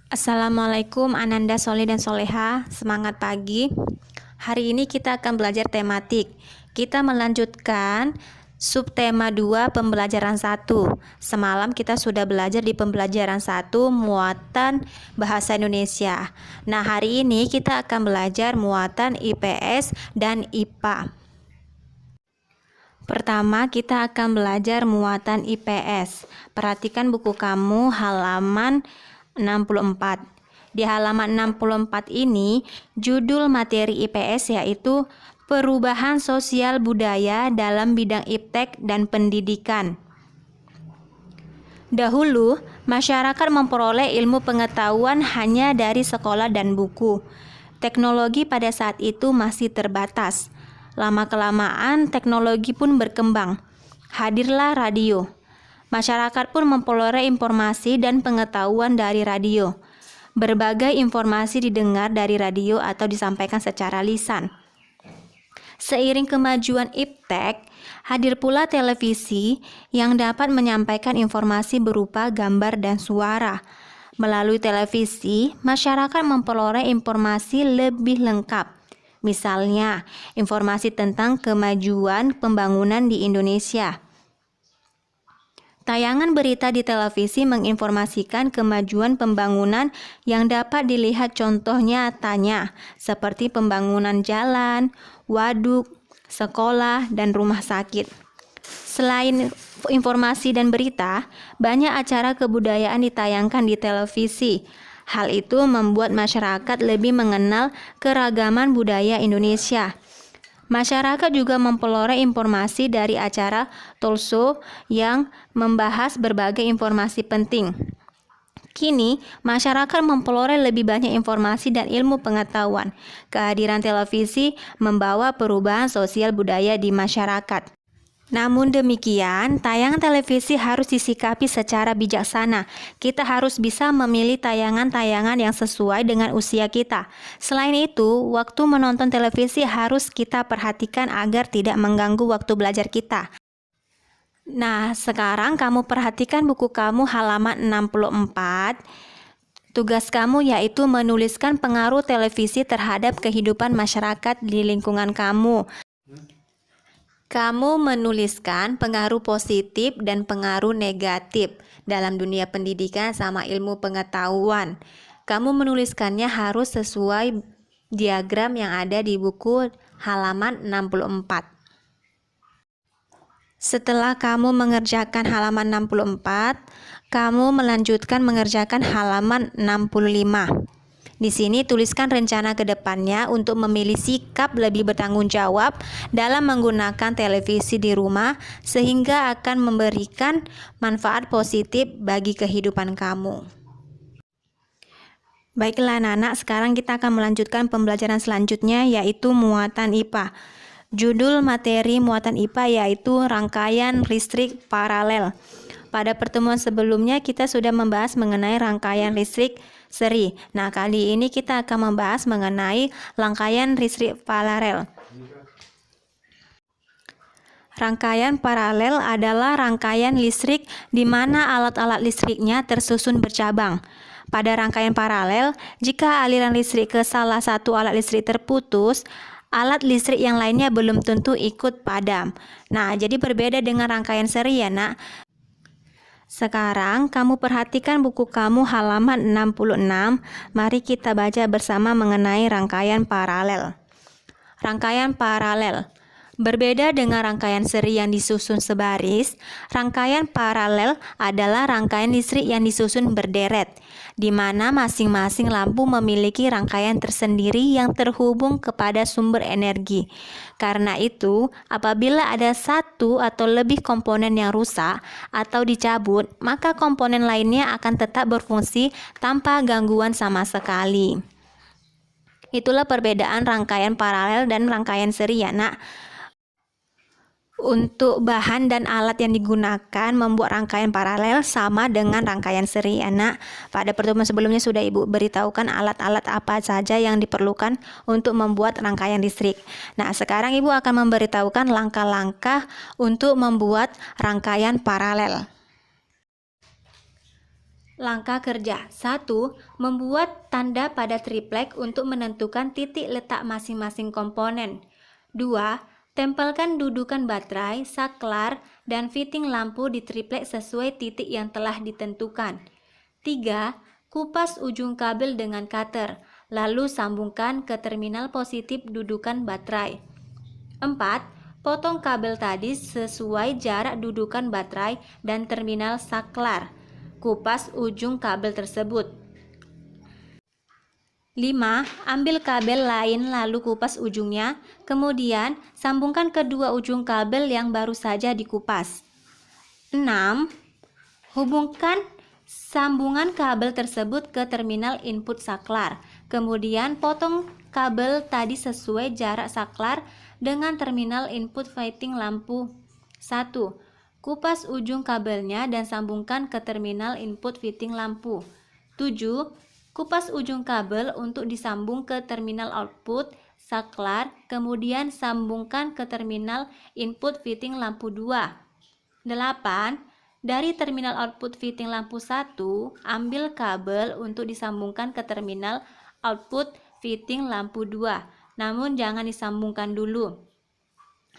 Assalamualaikum Ananda Soleh dan Soleha, semangat pagi. Hari ini kita akan belajar tematik. Kita melanjutkan subtema 2 pembelajaran 1. Semalam kita sudah belajar di pembelajaran 1 muatan bahasa Indonesia. Nah, hari ini kita akan belajar muatan IPS dan IPA. Pertama, kita akan belajar muatan IPS. Perhatikan buku kamu halaman 64. Di halaman 64 ini, judul materi IPS yaitu Perubahan Sosial Budaya dalam bidang iptek dan pendidikan. Dahulu, masyarakat memperoleh ilmu pengetahuan hanya dari sekolah dan buku. Teknologi pada saat itu masih terbatas. Lama-kelamaan teknologi pun berkembang. Hadirlah radio. Masyarakat pun memperoleh informasi dan pengetahuan dari radio. Berbagai informasi didengar dari radio atau disampaikan secara lisan. Seiring kemajuan iptek, hadir pula televisi yang dapat menyampaikan informasi berupa gambar dan suara. Melalui televisi, masyarakat memperoleh informasi lebih lengkap. Misalnya, informasi tentang kemajuan pembangunan di Indonesia. Tayangan berita di televisi menginformasikan kemajuan pembangunan yang dapat dilihat contoh nyatanya, seperti pembangunan jalan, waduk, sekolah, dan rumah sakit. Selain informasi dan berita, banyak acara kebudayaan ditayangkan di televisi. Hal itu membuat masyarakat lebih mengenal keragaman budaya Indonesia. Masyarakat juga memperoleh informasi dari acara talk show yang membahas berbagai informasi penting. Kini, masyarakat memperoleh lebih banyak informasi dan ilmu pengetahuan. Kehadiran televisi membawa perubahan sosial budaya di masyarakat. Namun demikian, tayangan televisi harus disikapi secara bijaksana. Kita harus bisa memilih tayangan-tayangan yang sesuai dengan usia kita. Selain itu, waktu menonton televisi harus kita perhatikan agar tidak mengganggu waktu belajar kita. Nah, sekarang kamu perhatikan buku kamu halaman 64. Tugas kamu yaitu menuliskan pengaruh televisi terhadap kehidupan masyarakat di lingkungan kamu. Kamu menuliskan pengaruh positif dan pengaruh negatif dalam dunia pendidikan sama ilmu pengetahuan. Kamu menuliskannya harus sesuai diagram yang ada di buku halaman 64. Setelah kamu mengerjakan halaman 64, kamu melanjutkan mengerjakan halaman 65. Di sini tuliskan rencana ke depannya untuk memilih sikap lebih bertanggung jawab dalam menggunakan televisi di rumah sehingga akan memberikan manfaat positif bagi kehidupan kamu. Baiklah anak-anak, sekarang kita akan melanjutkan pembelajaran selanjutnya yaitu muatan IPA. Judul materi muatan IPA yaitu rangkaian listrik paralel. Pada pertemuan sebelumnya kita sudah membahas mengenai rangkaian listrik seri. Nah, kali ini kita akan membahas mengenai rangkaian listrik paralel. Rangkaian paralel adalah rangkaian listrik di mana alat-alat listriknya tersusun bercabang. Pada rangkaian paralel, jika aliran listrik ke salah satu alat listrik terputus, alat listrik yang lainnya belum tentu ikut padam. Nah, jadi berbeda dengan rangkaian seri ya, Nak. Sekarang kamu perhatikan buku kamu halaman 66. Mari kita baca bersama mengenai rangkaian paralel. Rangkaian paralel. Berbeda dengan rangkaian seri yang disusun sebaris, rangkaian paralel adalah rangkaian listrik yang disusun berderet, di mana masing-masing lampu memiliki rangkaian tersendiri yang terhubung kepada sumber energi. Karena itu, apabila ada satu atau lebih komponen yang rusak atau dicabut, maka komponen lainnya akan tetap berfungsi tanpa gangguan sama sekali. Itulah perbedaan rangkaian paralel dan rangkaian seri ya, Nak. Untuk bahan dan alat yang digunakan membuat rangkaian paralel sama dengan rangkaian seri, anak. Pada pertemuan sebelumnya sudah Ibu beritahukan alat-alat apa saja yang diperlukan untuk membuat rangkaian listrik. Nah, sekarang Ibu akan memberitahukan langkah-langkah untuk membuat rangkaian paralel. Langkah kerja 1. Membuat tanda pada triplek untuk menentukan titik letak masing-masing komponen. 2. Tempelkan dudukan baterai, saklar, dan fitting lampu di triplek sesuai titik yang telah ditentukan. 3. Kupas ujung kabel dengan cutter, lalu sambungkan ke terminal positif dudukan baterai. 4. Potong kabel tadi sesuai jarak dudukan baterai dan terminal saklar. Kupas ujung kabel tersebut. 5. Ambil kabel lain lalu kupas ujungnya, kemudian sambungkan kedua ujung kabel yang baru saja dikupas. 6. Hubungkan sambungan kabel tersebut ke terminal input saklar, kemudian potong kabel tadi sesuai jarak saklar dengan terminal input fitting lampu. 1. Kupas ujung kabelnya dan sambungkan ke terminal input fitting lampu. 7. Kupas ujung kabel untuk disambung ke terminal output saklar, kemudian sambungkan ke terminal input fitting lampu 2. 8. Dari terminal output fitting lampu 1, ambil kabel untuk disambungkan ke terminal output fitting lampu 2, namun jangan disambungkan dulu.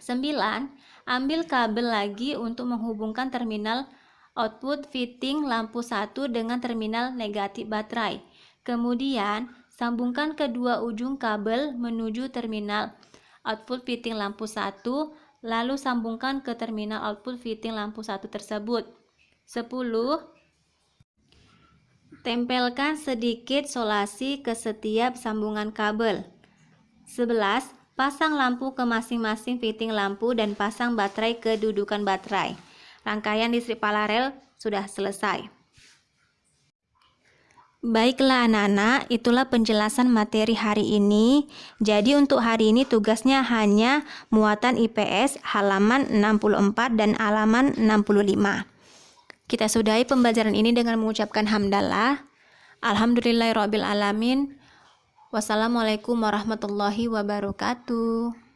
9. Ambil kabel lagi untuk menghubungkan terminal output fitting lampu 1 dengan terminal negatif baterai. Kemudian, sambungkan kedua ujung kabel menuju terminal output fitting lampu 1, lalu sambungkan ke terminal output fitting lampu 1 tersebut. 10. Tempelkan sedikit solasi ke setiap sambungan kabel. 11. Pasang lampu ke masing-masing fitting lampu dan pasang baterai ke dudukan baterai. Rangkaian listrik paralel sudah selesai. Baiklah anak-anak, itulah penjelasan materi hari ini. Jadi untuk hari ini tugasnya hanya muatan IPS halaman 64 dan halaman 65. Kita sudahi pembelajaran ini dengan mengucapkan hamdalah. Alhamdulillahirrabbilalamin. Wassalamualaikum warahmatullahi wabarakatuh.